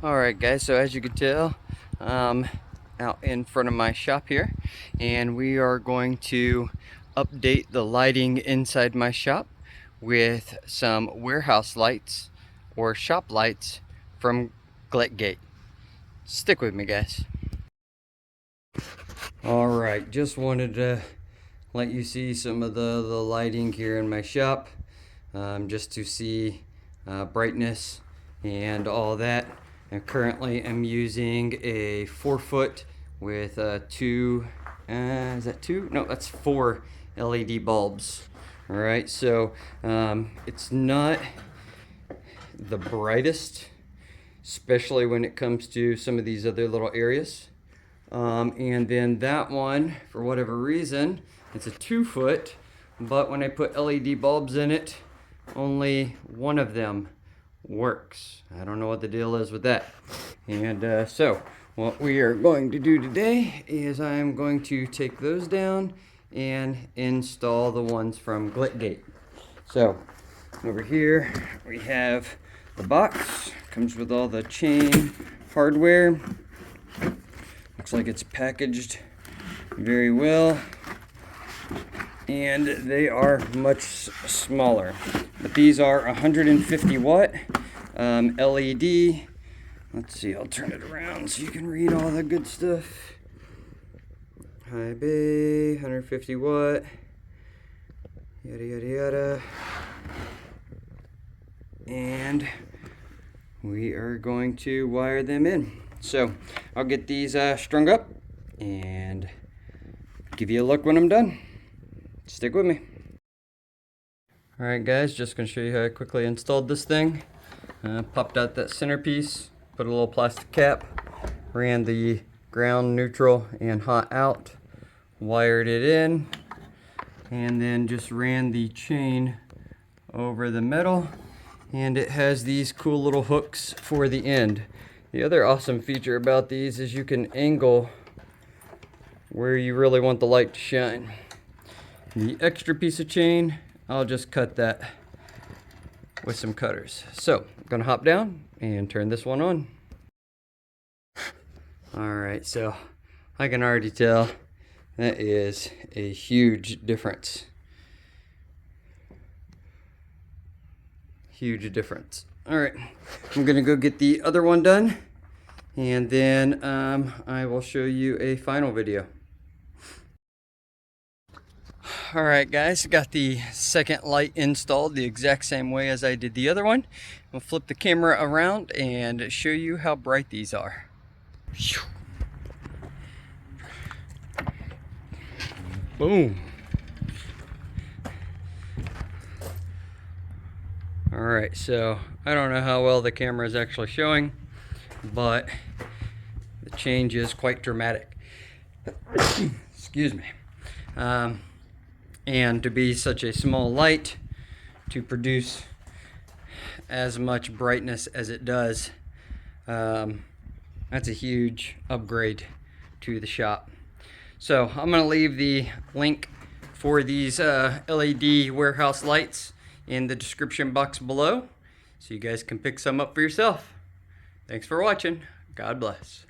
Alright guys, so as you can tell, out in front of my shop here, and we are going to update the lighting inside my shop with some warehouse lights or shop lights from Glitgate. Stick with me, guys. Alright, just wanted to let you see some of the lighting here in my shop, just to see brightness and all that. And currently I'm using a 4-foot with two, is that two? No, that's 4 LED bulbs. All right, so it's not the brightest, especially when it comes to some of these other little areas. And then that one, for whatever reason, it's a 2-foot, but when I put LED bulbs in it, only one of them works. I don't know what the deal is with that. And so what we are going to do today is I'm going to take those down and install the ones from Glitgate. So over here we have the box. Comes with all the chain hardware. Looks like it's packaged very well, and they are much smaller, but these are 150 watt LED. Let's see, I'll turn it around so you can read all the good stuff. High bay, 150 watt, yada yada yada. And we are going to wire them in. So I'll get these strung up and give you a look when I'm done. Stick with me. Alright guys, just going to show you how I quickly installed this thing. Popped out that centerpiece, put a little plastic cap, ran the ground, neutral, and hot out, wired it in, and then just ran the chain over the metal, and it has these cool little hooks for the end. The other awesome feature about these is you can angle where you really want the light to shine. The extra piece of chain, I'll just cut that with some cutters. So I'm gonna hop down and turn this one on. Alright, so I can already tell that is a huge difference. Huge difference. Alright, I'm gonna go get the other one done, and then I will show you a final video. Alright guys, got the second light installed the exact same way as I did the other one. We'll flip the camera around and show you how bright these are. Boom. Alright, so I don't know how well the camera is actually showing, but the change is quite dramatic. Excuse me. And to be such a small light, to produce as much brightness as it does, that's a huge upgrade to the shop. So I'm going to leave the link for these LED warehouse lights in the description box below, so you guys can pick some up for yourself. Thanks for watching. God bless.